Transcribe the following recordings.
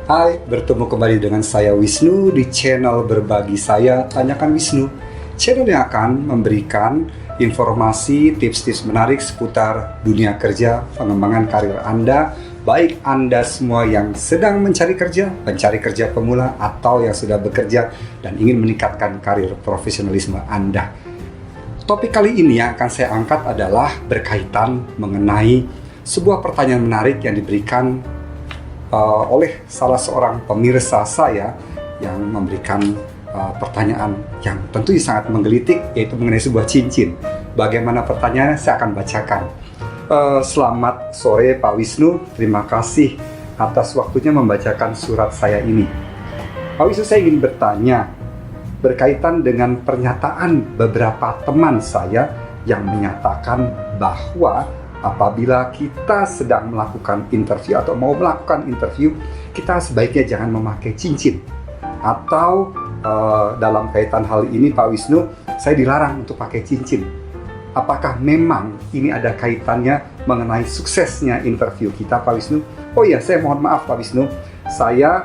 Hai, bertemu kembali dengan saya Wisnu di channel Berbagi Saya Tanyakan Wisnu. Channel yang akan memberikan informasi, tips-tips menarik seputar dunia kerja, pengembangan karir Anda, baik Anda semua yang sedang mencari kerja, pencari kerja pemula, atau yang sudah bekerja dan ingin meningkatkan karir profesionalisme Anda. Topik kali ini yang akan saya angkat adalah berkaitan mengenai sebuah pertanyaan menarik yang diberikan oleh salah seorang pemirsa saya yang memberikan pertanyaan yang tentunya sangat menggelitik, yaitu mengenai sebuah cincin. Bagaimana pertanyaannya? Saya akan bacakan. Selamat sore Pak Wisnu, terima kasih atas waktunya membacakan surat saya ini. Pak Wisnu, saya ingin bertanya berkaitan dengan pernyataan beberapa teman saya yang menyatakan bahwa apabila kita sedang melakukan interview atau mau melakukan interview, kita sebaiknya jangan memakai cincin. Atau dalam kaitan hal ini Pak Wisnu, saya dilarang untuk pakai cincin. Apakah memang ini ada kaitannya mengenai suksesnya interview kita Pak Wisnu? Oh iya, saya mohon maaf Pak Wisnu, saya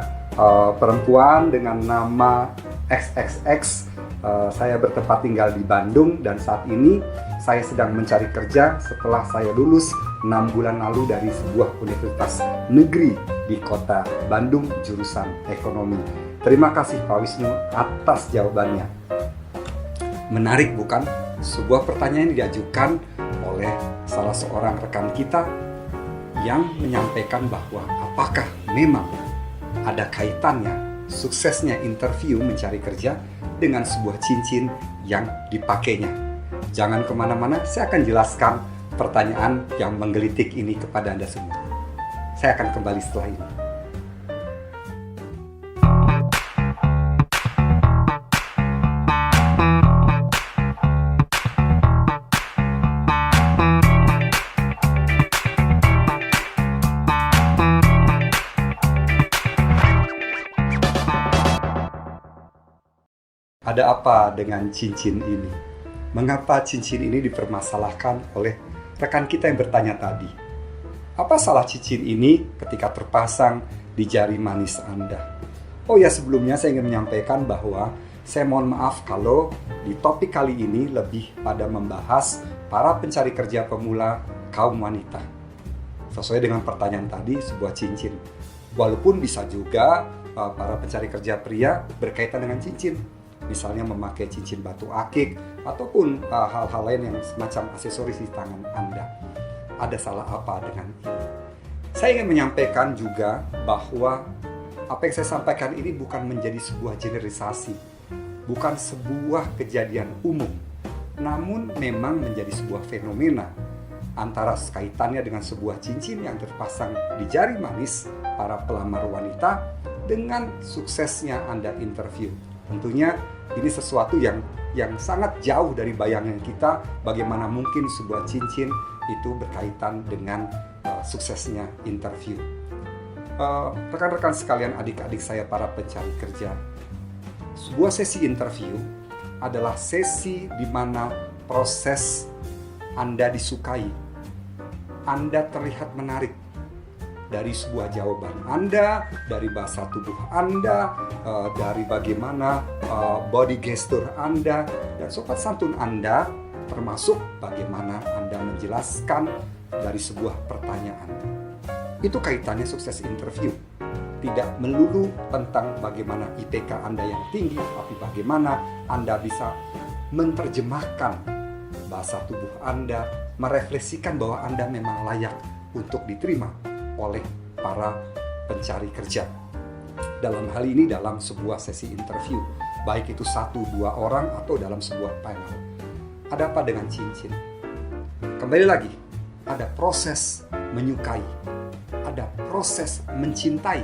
perempuan dengan nama XXX. Saya bertempat tinggal di Bandung dan saat ini saya sedang mencari kerja setelah saya lulus 6 bulan lalu dari sebuah universitas negeri di kota Bandung jurusan ekonomi. Terima kasih Pak Wisnu atas jawabannya. Menarik bukan? Sebuah pertanyaan yang diajukan oleh salah seorang rekan kita yang menyampaikan bahwa apakah memang ada kaitannya suksesnya interview mencari kerja dengan sebuah cincin yang dipakainya. Jangan kemana-mana, saya akan jelaskan pertanyaan yang menggelitik ini kepada Anda semua. Saya akan kembali setelah ini. Ada apa dengan cincin ini? Mengapa cincin ini dipermasalahkan oleh rekan kita yang bertanya tadi? Apa salah cincin ini ketika terpasang di jari manis Anda? Oh ya, sebelumnya saya ingin menyampaikan bahwa saya mohon maaf kalau di topik kali ini lebih pada membahas para pencari kerja pemula kaum wanita. Sesuai dengan pertanyaan tadi, sebuah cincin. Walaupun bisa juga para pencari kerja pria berkaitan dengan cincin. Misalnya memakai cincin batu akik ataupun hal-hal lain yang semacam aksesoris di tangan Anda. Ada salah apa dengan ini? Saya ingin menyampaikan juga bahwa apa yang saya sampaikan ini bukan menjadi sebuah generalisasi, bukan sebuah kejadian umum, namun memang menjadi sebuah fenomena antara kaitannya dengan sebuah cincin yang terpasang di jari manis para pelamar wanita dengan suksesnya Anda interview. Tentunya ini sesuatu yang sangat jauh dari bayangan kita, bagaimana mungkin sebuah cincin itu berkaitan dengan suksesnya interview. Rekan-rekan sekalian, adik-adik saya para pencari kerja, sebuah sesi interview adalah sesi di mana proses Anda disukai, Anda terlihat menarik dari sebuah jawaban Anda, dari bahasa tubuh Anda, dari bagaimana body gesture Anda, dan sopan santun Anda, termasuk bagaimana Anda menjelaskan dari sebuah pertanyaan. Itu kaitannya sukses interview. Tidak melulu tentang bagaimana IPK Anda yang tinggi, tapi bagaimana Anda bisa menerjemahkan bahasa tubuh Anda, merefleksikan bahwa Anda memang layak untuk diterima oleh para pencari kerja. Dalam hal ini dalam sebuah sesi interview, baik itu 1-2 orang atau dalam sebuah panel. Ada apa dengan cincin? Kembali lagi, ada proses menyukai, ada proses mencintai.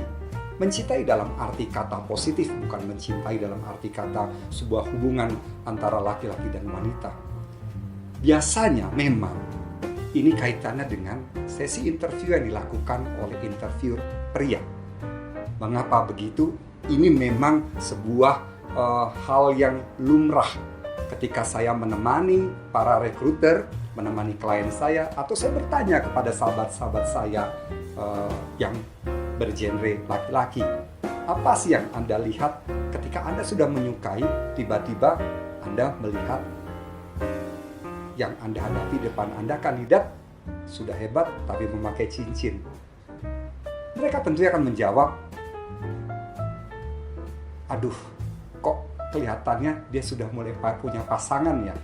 Mencintai dalam arti kata positif, bukan mencintai dalam arti kata sebuah hubungan antara laki-laki dan wanita. Biasanya memang ini kaitannya dengan sesi interview yang dilakukan oleh interviewer pria. Mengapa begitu? Ini memang sebuah hal yang lumrah ketika saya menemani para rekruter, menemani klien saya, atau saya bertanya kepada sahabat-sahabat saya yang bergenre laki-laki. Apa sih yang Anda lihat ketika Anda sudah menyukai, tiba-tiba Anda melihat yang Anda hadapi depan Anda kandidat sudah hebat tapi memakai cincin. Mereka tentunya akan menjawab, aduh, kok kelihatannya dia sudah mulai punya pasangan ya.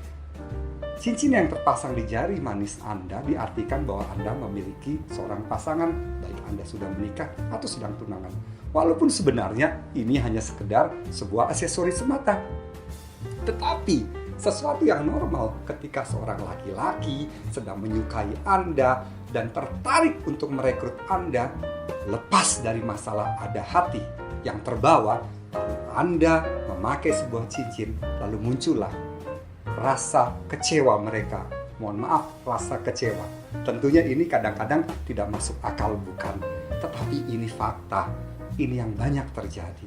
Cincin yang terpasang di jari manis Anda diartikan bahwa Anda memiliki seorang pasangan, baik Anda sudah menikah atau sedang tunangan. Walaupun sebenarnya ini hanya sekedar sebuah aksesoris semata. Tetapi sesuatu yang normal ketika seorang laki-laki sedang menyukai Anda dan tertarik untuk merekrut Anda, lepas dari masalah ada hati yang terbawa, Anda memakai sebuah cincin, lalu muncullah rasa kecewa mereka. Mohon maaf, rasa kecewa. Tentunya ini kadang-kadang tidak masuk akal, bukan? Tetapi ini fakta. Ini yang banyak terjadi.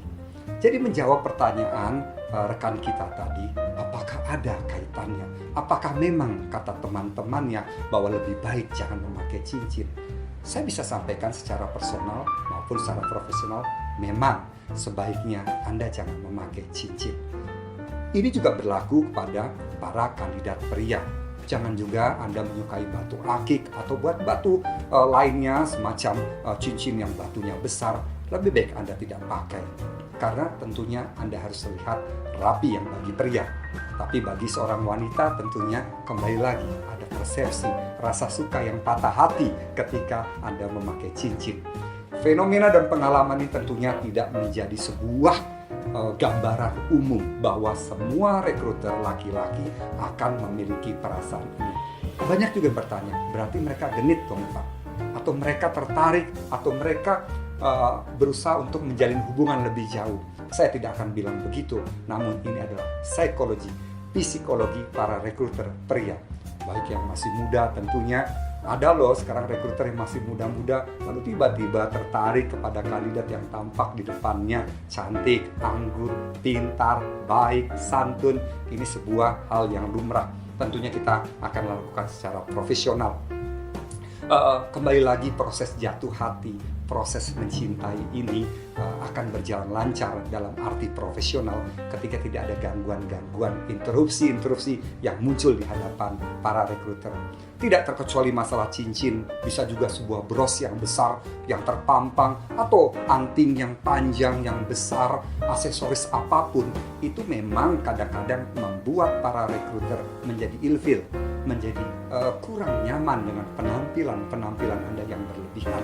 Jadi menjawab pertanyaan rekan kita tadi, apakah ada kaitannya? Apakah memang kata teman-temannya bahwa lebih baik jangan memakai cincin? Saya bisa sampaikan secara personal maupun secara profesional, memang sebaiknya Anda jangan memakai cincin. Ini juga berlaku kepada para kandidat pria. Jangan juga Anda menyukai batu akik atau buat batu lainnya semacam cincin yang batunya besar. Lebih baik Anda tidak pakai. Karena tentunya Anda harus terlihat rapi yang bagi pria. Tapi bagi seorang wanita tentunya kembali lagi ada persepsi, rasa suka yang patah hati ketika Anda memakai cincin. Fenomena dan pengalaman ini tentunya tidak menjadi sebuah gambaran umum bahwa semua rekruter laki-laki akan memiliki perasaan ini. Banyak juga bertanya, berarti mereka genit dong Pak? Atau mereka tertarik, atau mereka berusaha untuk menjalin hubungan lebih jauh. Saya tidak akan bilang begitu, namun ini adalah psikologi para rekruter pria. Baik yang masih muda tentunya, ada loh sekarang rekruter yang masih muda-muda lalu tiba-tiba tertarik kepada kandidat yang tampak di depannya cantik, anggun, pintar, baik, santun. Ini sebuah hal yang lumrah. Tentunya kita akan lakukan secara profesional. Kembali lagi proses jatuh hati, proses mencintai ini akan berjalan lancar dalam arti profesional ketika tidak ada gangguan-gangguan, interupsi yang muncul di hadapan para rekruter. Tidak terkecuali masalah cincin, bisa juga sebuah bros yang besar, yang terpampang, atau anting yang panjang, yang besar, aksesoris apapun, itu memang kadang-kadang membuat para rekruter menjadi ilfil, menjadi kurang nyaman dengan penampilan Anda yang berlebihan.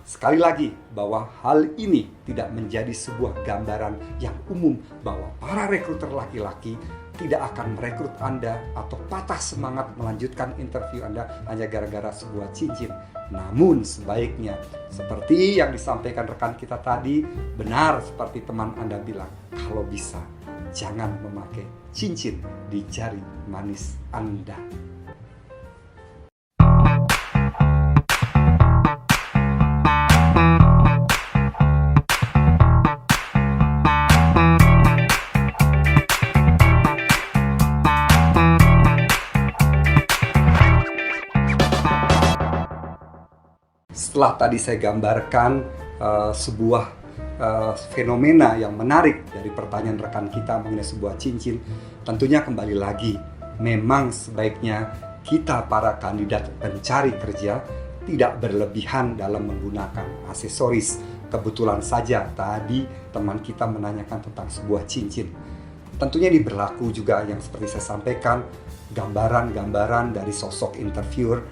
Sekali lagi, bahwa hal ini tidak menjadi sebuah gambaran yang umum bahwa para rekruter laki-laki tidak akan merekrut Anda atau patah semangat melanjutkan interview Anda hanya gara-gara sebuah cincin. Namun sebaiknya, seperti yang disampaikan rekan kita tadi, benar seperti teman Anda bilang, kalau bisa jangan memakai cincin di jari manis Anda. Setelah tadi saya gambarkan sebuah fenomena yang menarik dari pertanyaan rekan kita mengenai sebuah cincin, tentunya kembali lagi, memang sebaiknya kita para kandidat pencari kerja tidak berlebihan dalam menggunakan aksesoris. Kebetulan saja tadi teman kita menanyakan tentang sebuah cincin. Tentunya ini berlaku juga yang seperti saya sampaikan, gambaran-gambaran dari sosok interviewer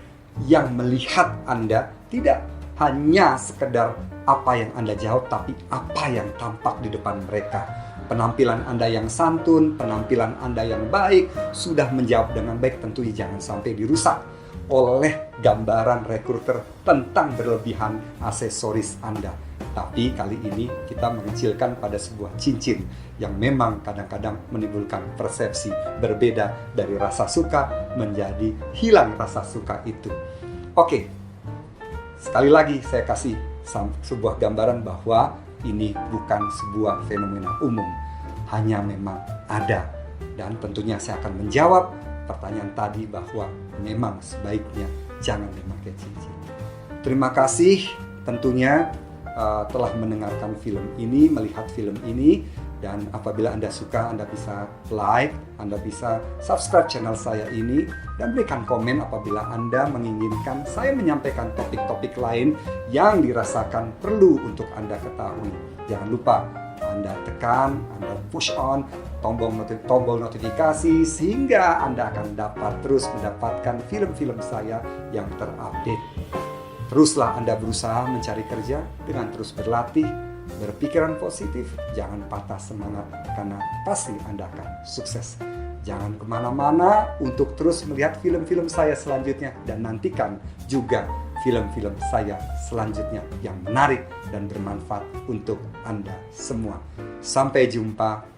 yang melihat Anda tidak hanya sekedar apa yang Anda jawab, tapi apa yang tampak di depan mereka. Penampilan Anda yang santun, penampilan Anda yang baik, sudah menjawab dengan baik, tentunya jangan sampai dirusak oleh gambaran rekruter tentang berlebihan aksesoris Anda. Tapi kali ini kita mengecilkan pada sebuah cincin yang memang kadang-kadang menimbulkan persepsi berbeda dari rasa suka menjadi hilang rasa suka itu. Oke, sekali lagi saya kasih sebuah gambaran bahwa ini bukan sebuah fenomena umum, hanya memang ada. Dan tentunya saya akan menjawab pertanyaan tadi bahwa memang sebaiknya jangan memakai cincin. Terima kasih tentunya telah mendengarkan film ini, melihat film ini. Dan apabila Anda suka, Anda bisa like, Anda bisa subscribe channel saya ini, dan berikan komen apabila Anda menginginkan saya menyampaikan topik-topik lain yang dirasakan perlu untuk Anda ketahui. Jangan lupa Anda tekan, Anda push on tombol notifikasi sehingga Anda akan dapat terus mendapatkan film-film saya yang terupdate. Teruslah Anda berusaha mencari kerja dengan terus berlatih, berpikiran positif, jangan patah semangat karena pasti Anda akan sukses. Jangan kemana-mana untuk terus melihat film-film saya selanjutnya dan nantikan juga film-film saya selanjutnya yang menarik dan bermanfaat untuk Anda semua. Sampai jumpa.